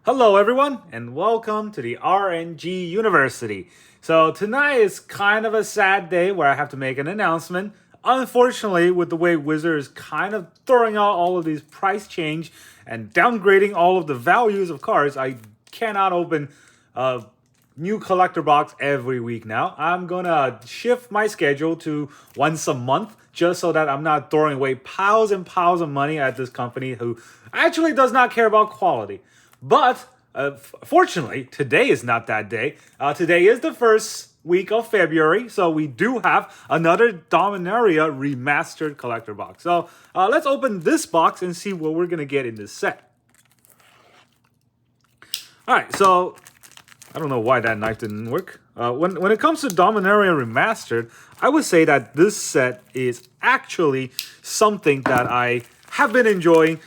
Hello everyone and welcome to the RNG University. So tonight is kind of a sad day where I have to make an announcement. Unfortunately, with the way Wizard is kind of throwing out all of these price change and downgrading all of the values of cards, I cannot open a new collector box every week now. I'm gonna shift my schedule to once a month just so that I'm not throwing away piles and piles of money at this company who actually does not care about quality. But fortunately, today is not that day. Today is the first week of February, so we do have another Dominaria Remastered Collector Box. So let's open this box and see what we're gonna get in this set. All right, so I don't know why that knife didn't work. When it comes to Dominaria Remastered, I would say that this set is actually something that I have been enjoying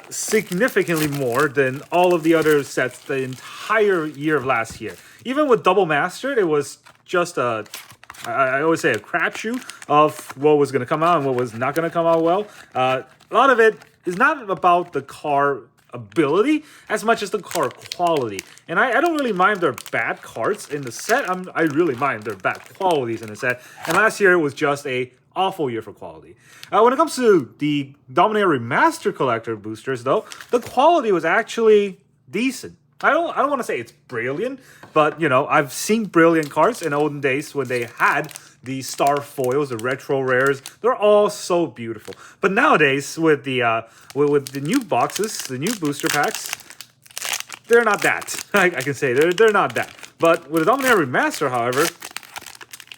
significantly more than all of the other sets the entire year of last year. Even with Double Mastered, it was just I always say a crapshoot of what was going to come out and what was not going to come out well. A lot of it is not about the car ability as much as the card quality, and I don't really mind their bad cards in the set. I really mind their bad qualities in the set, and last year it was just a awful year for quality. When it comes to the Dominaria Remastered Collector boosters, though, the quality was actually decent. I don't want to say it's brilliant, but you know, I've seen brilliant cards in olden days when they had the star foils, the retro rares. They're all so beautiful. But nowadays, with the new boxes, the new booster packs, they're not that. I can say they're not that. But with the Dominaria Remaster, however,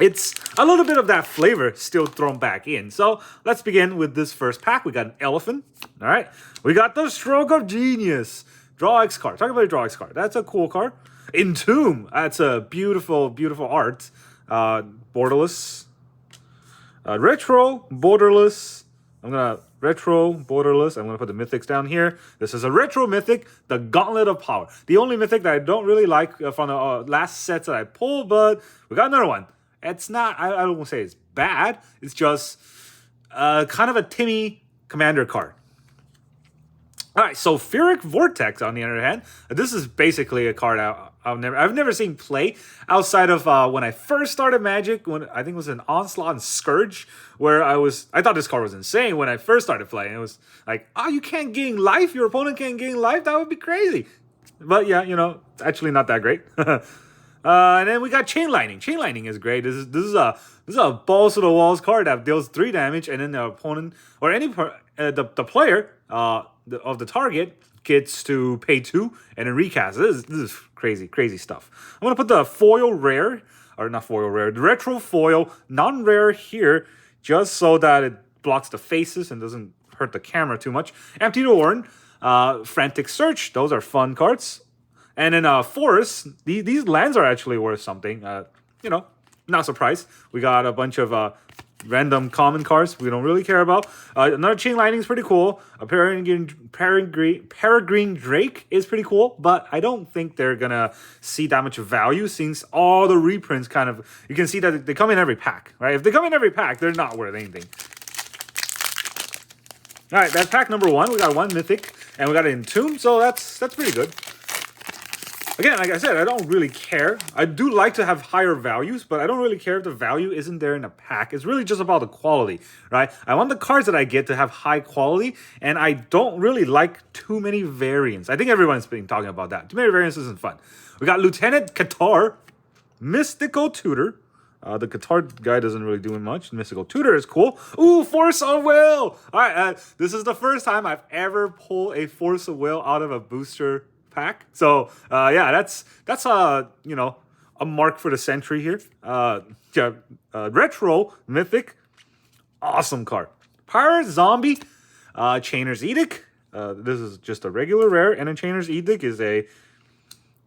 it's a little bit of that flavor still thrown back in. So let's begin with this first pack. We got an elephant. All right. We got the Stroke of Genius. Draw X card. Talk about a Draw X card. That's a cool card. Entomb. That's a beautiful, beautiful art. Borderless. Retro. Borderless. I'm going to retro, borderless. I'm going to put the mythics down here. This is a retro mythic, the Gauntlet of Power. The only mythic that I don't really like from the last sets that I pulled, but we got another one. It's not, I don't want to say it's bad. It's just kind of a Timmy Commander card. All right, so Sulfuric Vortex, on the other hand, this is basically a card I've never seen play outside of when I first started Magic, when I think it was an Onslaught and Scourge, where I thought this card was insane when I first started playing. It was like, oh, you can't gain life? Your opponent can't gain life? That would be crazy. But yeah, you know, it's actually not that great. And then we got Chain Lightning. Chain Lightning is great. This is a balls to the walls card that deals 3 damage, and then the opponent or the player of the target gets to pay 2 and then recast. This is crazy stuff. I'm gonna put the foil rare, or not foil rare, the retro foil non-rare here, just so that it blocks the faces and doesn't hurt the camera too much. Empty the Horn, Frantic Search. Those are fun cards. And in Forest, these lands are actually worth something. You know, not surprised. We got a bunch of random common cards we don't really care about. Another Chain Lightning is pretty cool. A Peregrine Drake is pretty cool, but I don't think they're gonna see that much value since all the reprints kind of, you can see that they come in every pack, right? If they come in every pack, they're not worth anything. All right, that's pack number 1. We got 1 mythic, and we got an Entomb, so that's pretty good. Again, like I said, I don't really care. I do like to have higher values, but I don't really care if the value isn't there in a pack. It's really just about the quality, right? I want the cards that I get to have high quality, and I don't really like too many variants. I think everyone's been talking about that. Too many variants isn't fun. We got Lieutenant Qatar, Mystical Tutor. The Qatar guy doesn't really do much. Mystical Tutor is cool. Ooh, Force of Will! All right, this is the first time I've ever pulled a Force of Will out of a booster pack. So yeah, that's you know, a mark for the century here. Retro mythic, awesome card. Pirate Zombie, Chainer's Edict. This is just a regular rare, and then Chainer's Edict is a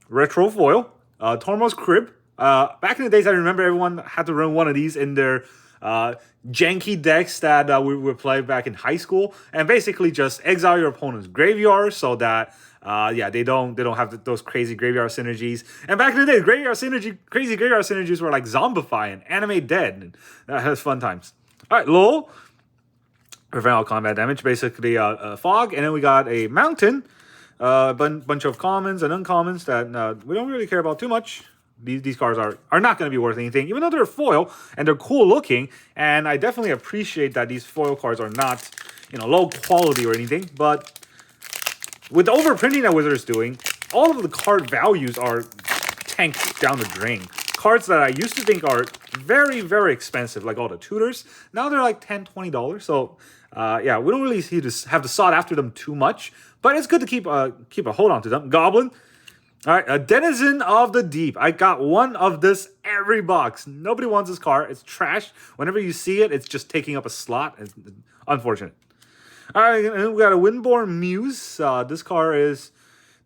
retro foil. Tormo's Crib. Back in the days, I remember everyone had to run one of these in their janky decks that we would play back in high school, and basically just exile your opponent's graveyard so that yeah, they don't have those crazy graveyard synergies. And back in the day, crazy graveyard synergies were like Zombify and Animate Dead, and that was fun times. All right, Lowell, prevent all combat damage, basically fog, and then we got a mountain. Bunch of commons and uncommons that we don't really care about too much. These cards are not going to be worth anything, even though they're foil and they're cool looking. And I definitely appreciate that these foil cards are not, low quality or anything. But with the overprinting that Wizards is doing, all of the card values are tanked down the drain. Cards that I used to think are very, very expensive, like all the Tutors, now they're like $10, $20. So, yeah, we don't really have to sought after them too much. But it's good to keep a hold on to them. Goblin. All right, a Denizen of the Deep. I got one of this every box. Nobody wants this card. It's trash. Whenever you see it, it's just taking up a slot. It's unfortunate. All right, and we got a Windborn Muse. This card is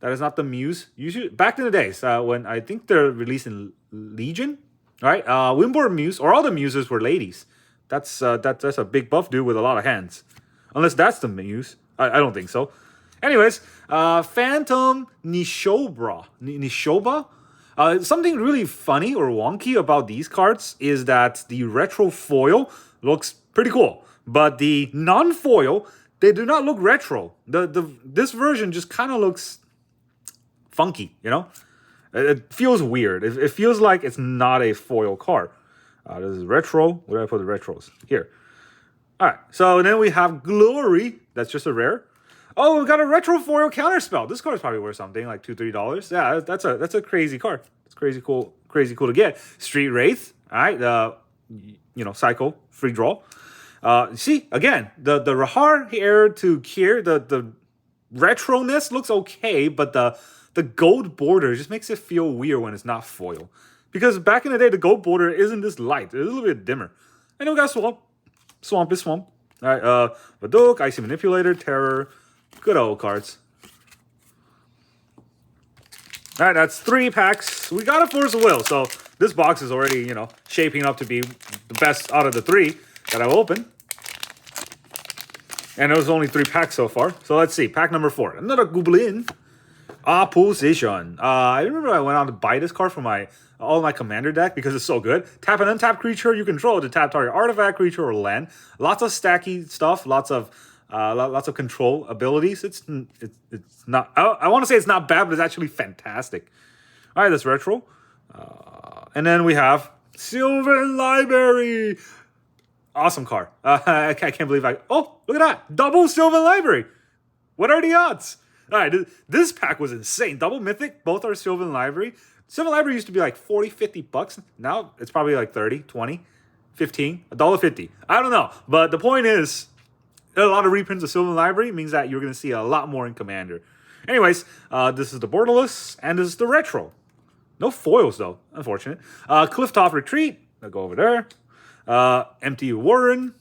not the Muse. Usually, back in the days when I think they're releasing Legion. All right, Windborn Muse, or all the Muses were ladies. That's a big buff dude with a lot of hands. Unless that's the Muse. I don't think so. Anyways, Phantom Nishoba. Something really funny or wonky about these cards is that the retro foil looks pretty cool, but the non-foil, they do not look retro. This version just kind of looks funky, It feels weird. It feels like it's not a foil card. This is retro. Where do I put the retros? Here. All right. So then we have Glory. That's just a rare. Oh, we got a retro foil counterspell. This card is probably worth something like $2, $3. Yeah, that's a crazy card. It's crazy cool to get. Street Wraith. All right. Cycle free draw. See again the Rahar Heir to Kier. The retroness looks okay, but the gold border just makes it feel weird when it's not foil. Because back in the day, the gold border isn't this light. It's a little bit dimmer. And then we got Swamp. Swamp is Swamp. All right. Baduk, Icy Manipulator, Terror. Good old cards. All right, that's 3 packs. We got a Force of Will, so this box is already, shaping up to be the best out of the 3 that I've opened. And it was only 3 packs so far. So let's see, pack number 4. Another Goblin. Opposition. I remember I went out to buy this card for all my commander deck because it's so good. Tap an untapped creature you control to tap target artifact, creature, or land. Lots of stacky stuff. Lots of control abilities. It's not. I want to say it's not bad, but it's actually fantastic. All right, that's retro. And then we have Sylvan Library. Awesome card. I can't believe oh, look at that. Double Sylvan Library. What are the odds? All right, this pack was insane. Double Mythic, both are Sylvan Library. Sylvan Library used to be like 40, 50 bucks. Now it's probably like 30, 20, 15, $1.50. I don't know. But the point is, a lot of reprints of Sylvan Library means that you're going to see a lot more in Commander. Anyways, this is the Borderless, and this is the Retro. No foils, though. Unfortunate. Clifftop Retreat. I'll go over there. Empty Warren.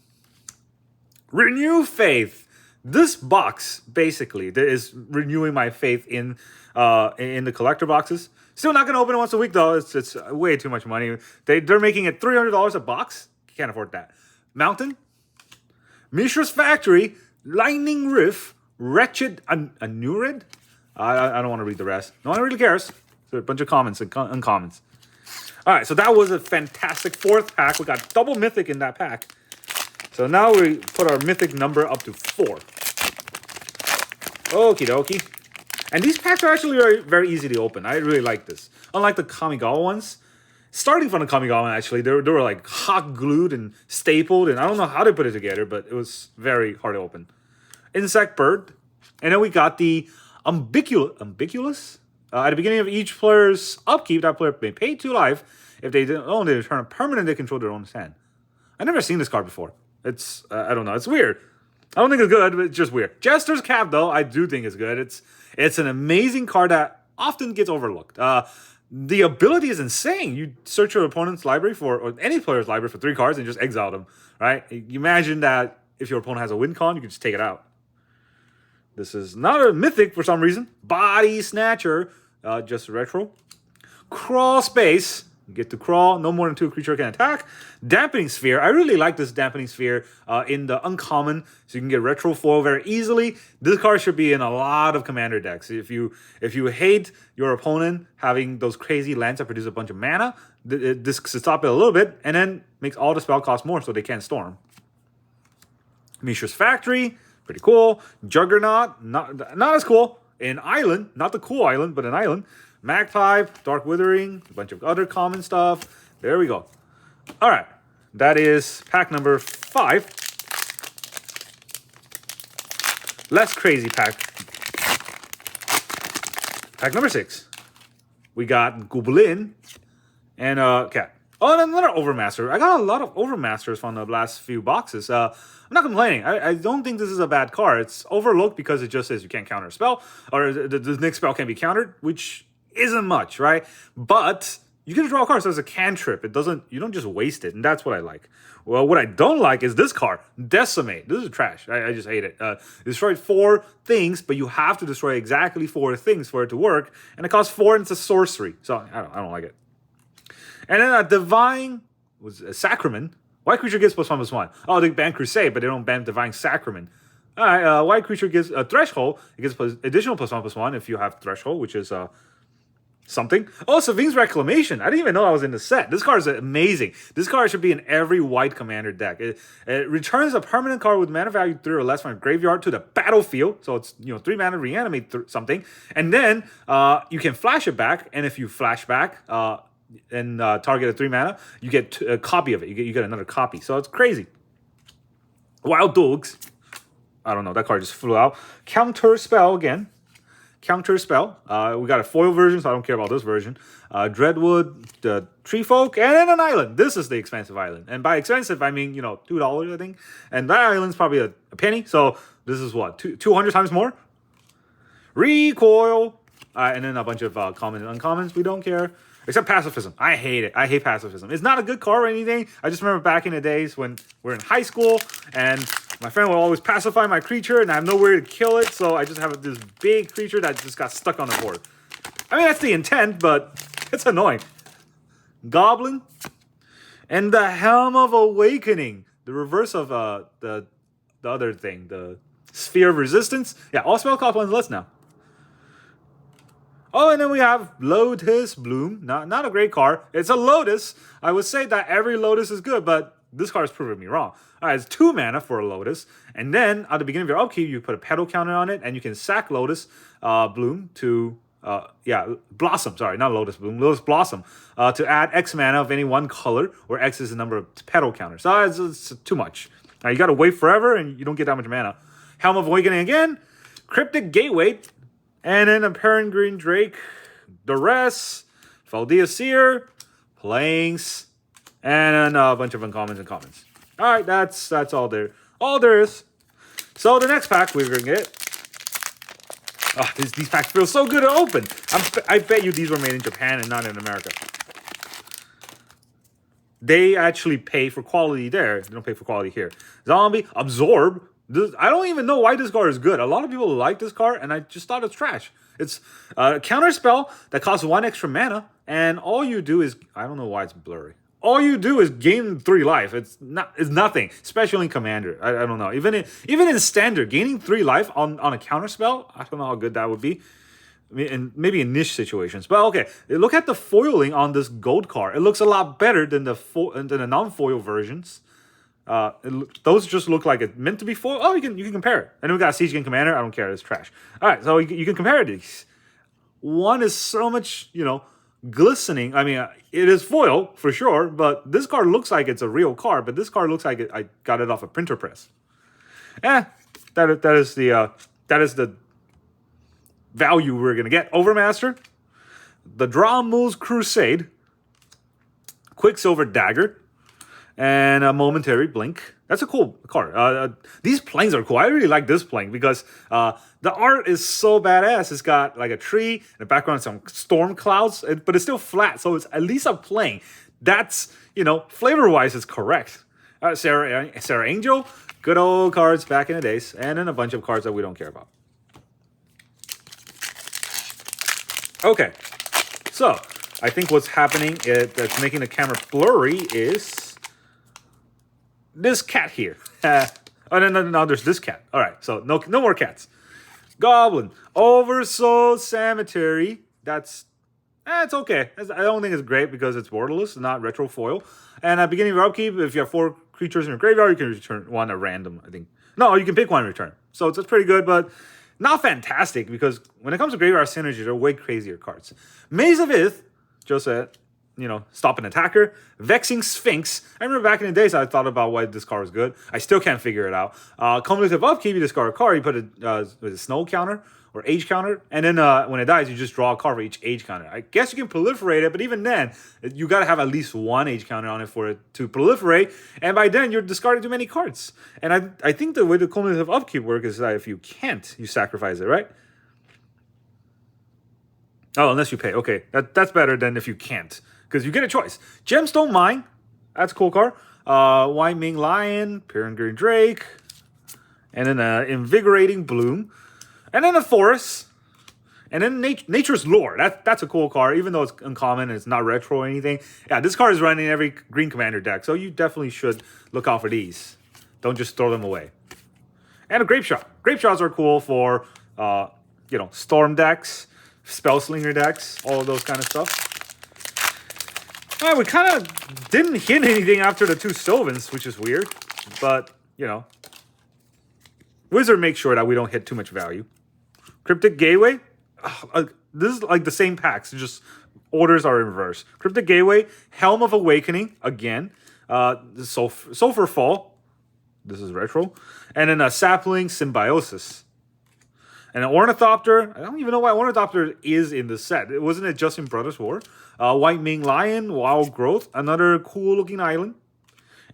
Renew Faith. This box, basically, is renewing my faith in the collector boxes. Still not going to open it once a week, though. It's way too much money. They're making it $300 a box. Can't afford that. Mountain. Mishra's Factory, Lightning Rift, Wretched Anurid. I don't want to read the rest. No one really cares. So a bunch of comments and uncommons. All right, so that was a fantastic 4th pack. We got double Mythic in that pack. So now we put our Mythic number up to 4. Okie dokie. And these packs are actually very, very easy to open. I really like this. Unlike the Kamigawa ones. Starting from the Kamigawa, actually, they were like hot glued and stapled, and I don't know how they put it together, but it was very hard to open. Insect Bird. And then we got the Umbiculous. At the beginning of each player's upkeep, that player may pay 2 life. If they don't own it, they return a permanent they control their own hand. I've never seen this card before. It's, I don't know, it's weird. I don't think it's good, but it's just weird. Jester's Cap, though, I do think is good. It's an amazing card that often gets overlooked. The ability is insane. You search your opponent's library or any player's library for 3 cards and just exile them, right? You imagine that if your opponent has a win con, you can just take it out. This is not a Mythic for some reason. Body Snatcher, just retro. Crawl Space. You get to crawl. No more than 2 creature can attack. Dampening Sphere. I really like this Dampening Sphere in the uncommon, so you can get retro foil very easily. This card should be in a lot of commander decks. If you hate your opponent having those crazy lands that produce a bunch of mana, this could stop it a little bit, and then makes all the spell cost more so they can't storm. Mishra's Factory. Pretty cool. Juggernaut. Not as cool. an island, not the cool island, but an island. Magpie, Dark Withering, a bunch of other common stuff. There we go. All right, that is pack number 5. Less crazy pack. Pack number 6. We got Goblin and Cat. Oh, and another Overmaster. I got a lot of Overmasters from the last few boxes. I'm not complaining. I don't think this is a bad card. It's overlooked because it just says you can't counter a spell, or the next spell can be countered, which isn't much, right? But you get to draw a card, so it's a cantrip. You don't just waste it, and that's what I like. Well, what I don't like is this card, Decimate. This is trash. I just hate it. Destroyed 4 things, but you have to destroy exactly 4 things for it to work, and it costs 4, and it's a sorcery. So I don't like it. And then a Divine was a Sacrament. White creature gets +1/+1. Oh, they ban Crusade, but they don't ban Divine Sacrament. All right, white creature gets a Threshold. It gets additional +1/+1 if you have Threshold, which is something. Oh, Savine's Reclamation. I didn't even know I was in the set. This card is amazing. This card should be in every white commander deck. It returns a permanent card with mana value 3 or less from a graveyard to the battlefield. So it's 3 mana, reanimate something. And then you can flash it back. And if you flash back and target a 3 mana, you get a copy of it. You get another copy. So it's crazy. Wild Dogs. I don't know. That card just flew out. Counter Spell again. Counter Spell. We got a foil version, so I don't care about this version. Dreadwood, the Tree Folk, and then an island. This is the expensive island. And by expensive, I mean, $2, I think. And that island's probably a penny. So this is what? 200 times more? Recoil. And then a bunch of common and uncommons. We don't care. Except Pacifism. I hate it. I hate Pacifism. It's not a good card or anything. I just remember back in the days when we're in high school and my friend would always pacify my creature and I have nowhere to kill it, so I just have this big creature that just got stuck on the board. I mean, that's the intent, but it's annoying. Goblin. And the Helm of Awakening. The reverse of the other thing. The Sphere of Resistance. Yeah, all spell cost 1 less now. Oh, and then we have Lotus Bloom. Not a great card. It's a Lotus. I would say that every Lotus is good, but this card is proving me wrong. All right, it's 2 mana for a Lotus. And then at the beginning of your upkeep, you put a petal counter on it, and you can sack Lotus Bloom to... Blossom. Sorry, not Lotus Bloom. Lotus Blossom. To add X mana of any one color, where X is the number of petal counters. So it's too much. Now, you got to wait forever, and you don't get that much mana. Helm of Awakening again. Cryptic Gateway. And then a Peregrine Drake, Duress, Faldia Seer, Plains, and then a bunch of uncommons and commons. All right, that's all there. All there is. So the next pack we're gonna get. Oh, these packs feel so good to open. I bet you these were made in Japan and not in America. They actually pay for quality there. They don't pay for quality here. Zombie, Absorb. I don't even know why this card is good. A lot of people like this card, and I just thought it's trash. It's a counter spell that costs 1 extra mana, and all you do is... I don't know why it's blurry. All you do is gain 3 life. It's nothing, especially in Commander. I don't know. Even in Standard, gaining 3 life on a counter spell, I don't know how good that would be. I mean, maybe in niche situations. But okay, look at the foiling on this gold card. It looks a lot better than the non-foil versions. Those just look like it's meant to be foil. Oh, you can compare it. And then we got Siege King Commander. I don't care. It's trash. All right, so you can compare these. One is so much, glistening. I mean, it is foil for sure, but this card looks like it's a real card. But this card looks like I got it off a printer press. That is the value we're gonna get. Overmaster, the Dromul's Crusade, Quicksilver Dagger, and a Momentary Blink. That's a cool card. These planes are cool. I really like this plane because the art is so badass. It's got like a tree in the background, some storm clouds, but it's still flat, so it's at least a plane. That's, flavor-wise, is correct. Sarah Angel, good old cards back in the days, and then a bunch of cards that we don't care about. Okay, so I think what's happening that's making the camera blurry is this cat here. Oh, no, there's this cat. All right, so no more cats. Goblin, Oversoul Cemetery. It's okay. I don't think it's great because it's borderless, not retro foil. And at the beginning of your upkeep, if you have 4 creatures in your graveyard, you can return 1 at random, I think. No, you can pick 1 in return. So it's pretty good, but Not fantastic, because when it comes to Graveyard Synergy, they're way crazier cards. Maze of Ith, just said, stop an attacker. Vexing Sphinx. I remember back in the days I thought about why this card was good. I still can't figure it out. Cumulative Upkeep, you discard a card, you put a snow counter or age counter, and then when it dies, you just draw a card for each age counter. I guess you can proliferate it, but even then, you gotta have at least one age counter on it for it to proliferate, and by then, you're discarding too many cards. And I think the way the Cumulative Upkeep works is that if you can't, you sacrifice it, right? Oh, unless you pay. Okay, that's better than if you can't, because you get a choice. Gemstone Mine, that's a cool card. White Ming Lion, Peregrine Drake, and then Invigorating Bloom. And then a Forest. And then Nature's Lore. That's a cool card, even though it's uncommon and it's not retro or anything. Yeah, this card is running in every Green Commander deck, so you definitely should look out for these. Don't just throw them away. And a Grape Shot. Grape Shots are cool for, Storm decks, Spellslinger decks, all of those kind of stuff. All right, we kind of didn't hit anything after the two Sylvans, which is weird. But, Wizard makes sure that we don't hit too much value. Cryptic Gateway. This is like the same packs, just orders are in reverse. Cryptic Gateway, Helm of Awakening, again. Sulfur Fall. This is retro. And then a Sapling Symbiosis. And an Ornithopter. I don't even know why Ornithopter is in the set. Wasn't it just in Brothers War? White Ming Lion, Wild Growth. Another cool looking island.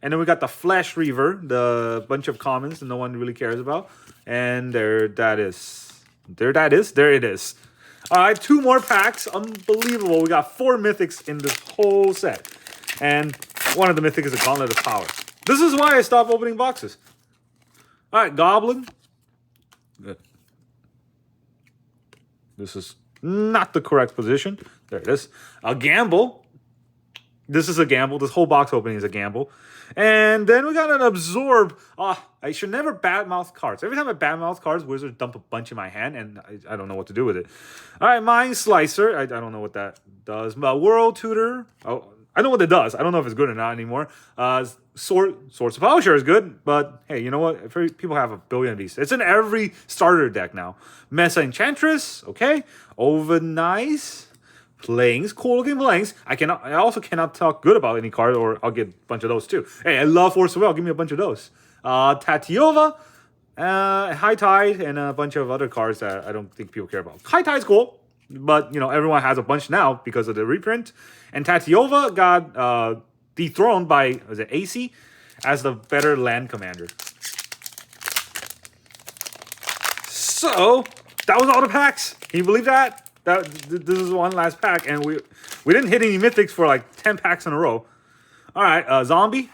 And then we got the Flash Reaver, the bunch of commons that no one really cares about. And there it is. All right, 2 more packs. Unbelievable. We got 4 mythics in this whole set. And one of the mythics is a Gauntlet of Power. This is why I stopped opening boxes. All right, Goblin. Good. This is not the correct position. There it is. A Gamble. This is a gamble. This whole box opening is a gamble. And then we got an Absorb. I should never badmouth cards. Every time I badmouth cards, Wizards dump a bunch in my hand, and I don't know what to do with it. All right, Mind Slicer. I don't know what that does. World Tutor. Oh, I know what it does. I don't know if it's good or not anymore. Swords of Plowshare is good, but hey, you know what? People have a billion of these. It's in every starter deck now. Mesa Enchantress. Okay. Overnice. Planes, cool looking planes. I also cannot talk good about any card, or I'll get a bunch of those too. Hey, I love Force of Will. Give me a bunch of those. Tatiova, High Tide, and a bunch of other cards that I don't think people care about. High Tide's cool, but everyone has a bunch now because of the reprint. And Tatiova got dethroned by AC as the better land commander. So that was all the packs. Can you believe that? This is one last pack, and we didn't hit any mythics for like 10 packs in a row. All right, Zombie.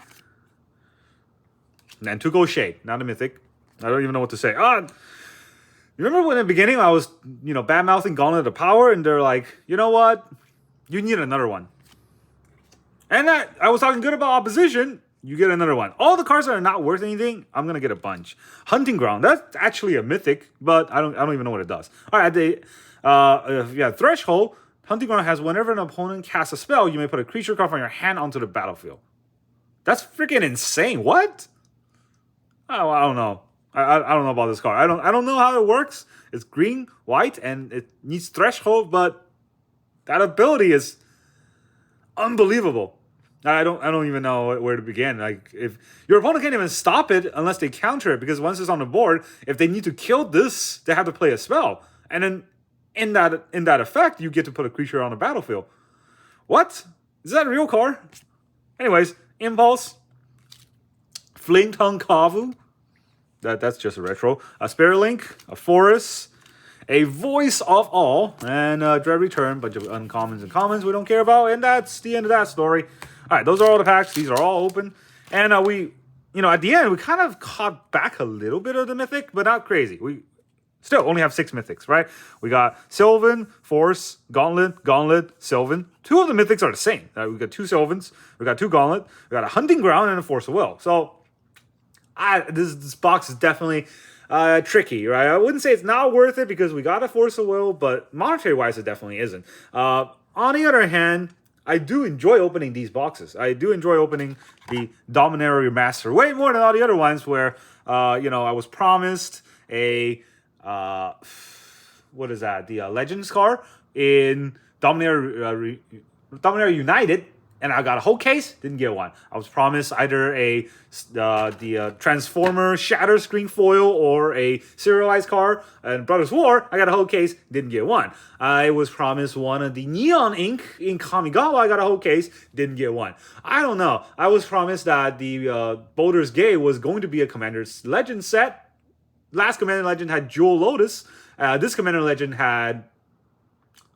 And Tuco Shade, not a mythic. I don't even know what to say. You remember when in the beginning I was, bad-mouthing Gauntlet of Power, and they're like, you know what? You need another one. And I was talking good about opposition. You get another one. All the cards that are not worth anything, I'm gonna get a bunch. Hunting Ground, that's actually a mythic, but I don't even know what it does. All right, Threshold. Hunting Ground has whenever an opponent casts a spell, you may put a creature card from your hand onto the battlefield. That's freaking insane. What? Oh, I don't know. I don't know about this card. I don't know how it works. It's green, white, and it needs Threshold, but that ability is unbelievable. I don't even know where to begin. Like, if your opponent can't even stop it unless they counter it, because once it's on the board, if they need to kill this, they have to play a spell, and then in that effect, you get to put a creature on the battlefield. What? Is that a real card? Anyways, Impulse, Flame Tongue Kavu. That's just a retro. A Spirit Link, a Forest, a Voice of All, and Dread Return. Bunch of uncommons and commons we don't care about, and that's the end of that story. All right, those are all the packs. These are all open, and at the end we kind of caught back a little bit of the mythic, but not crazy. We still only have 6 mythics, right? We got Sylvan, Force, Gauntlet, Sylvan. 2 of the mythics are the same. We got 2 Sylvans, we got 2 Gauntlet, we got a Hunting Ground, and a Force of Will. So this box is definitely tricky, right? I wouldn't say it's not worth it because we got a Force of Will, but monetary-wise, it definitely isn't. On the other hand, I do enjoy opening these boxes. I do enjoy opening the Dominaria Remastered way more than all the other ones where, I was promised a what is that? The Legends card in Dominaria United, and I got a whole case. Didn't get one. I was promised either the Transformer Shatter Screen Foil or a serialized card. And Brothers War, I got a whole case. Didn't get one. I was promised one of the Neon Ink in Kamigawa. I got a whole case. Didn't get one. I don't know. I was promised that the Baldur's Gate was going to be a Commander's Legend set. Last Commander Legend had Jewel Lotus. This Commander Legend had...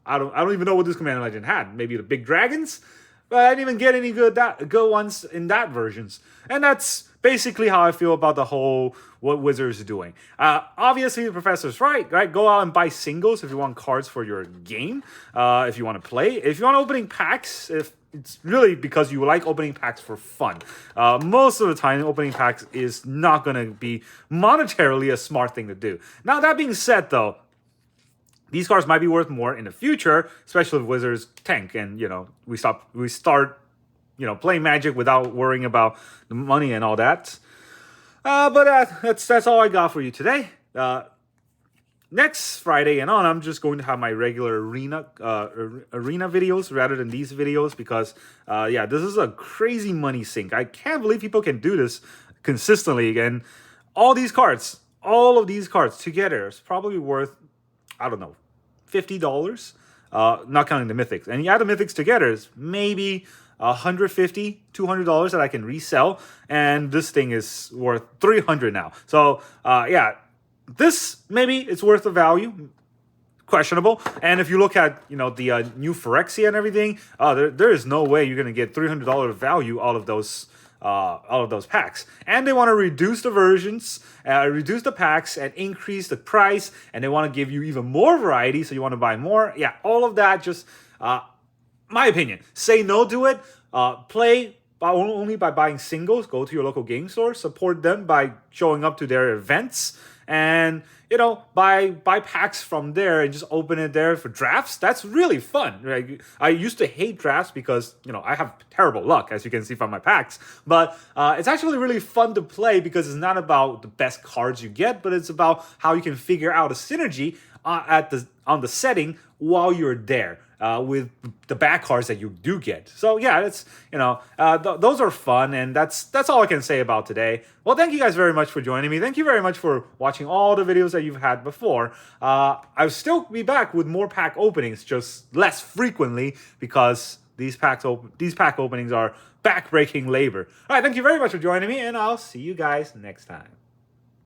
I don't even know what this Commander Legend had. Maybe the Big Dragons? But I didn't even get any good ones in that versions. And that's basically how I feel about the whole what Wizards are doing. Obviously, the professor's right? Go out and buy singles if you want cards for your game. If you want to play. If you want opening packs, if it's really because you like opening packs for fun. Most of the time, opening packs is not going to be monetarily a smart thing to do. Now, that being said, though, these cards might be worth more in the future, especially if Wizards tank and, we start, playing Magic without worrying about the money and all that. But that's all I got for you today. Next Friday and on, I'm just going to have my regular arena videos rather than these videos because, this is a crazy money sink. I can't believe people can do this consistently. And all of these cards together is probably worth, I don't know, $50, not counting the mythics. And you add the mythics together, is maybe $150, $200 that I can resell. And this thing is worth $300 now. So, this maybe it's worth the value. Questionable. And if you look at, the new Phyrexia and everything, there is no way you're going to get $300 value out of those packs. And they want to reduce the versions, reduce the packs, and increase the price. And they want to give you even more variety, so you want to buy more. Yeah, all of that. Just my opinion. Say no to it. Play only by buying singles. Go to your local game store. Support them by showing up to their events. And buy packs from there and just open it there for drafts. That's really fun. Right? I used to hate drafts because I have terrible luck, as you can see from my packs. But it's actually really fun to play because it's not about the best cards you get, but it's about how you can figure out a synergy on the setting while you're there. With the bad cards that you do get. So yeah, it's those are fun, and that's all I can say about today. Well, thank you guys very much for joining me. Thank you very much for watching all the videos that you've had before. I'll still be back with more pack openings, just less frequently because these pack openings are back-breaking labor. All right, thank you very much for joining me, and I'll see you guys next time.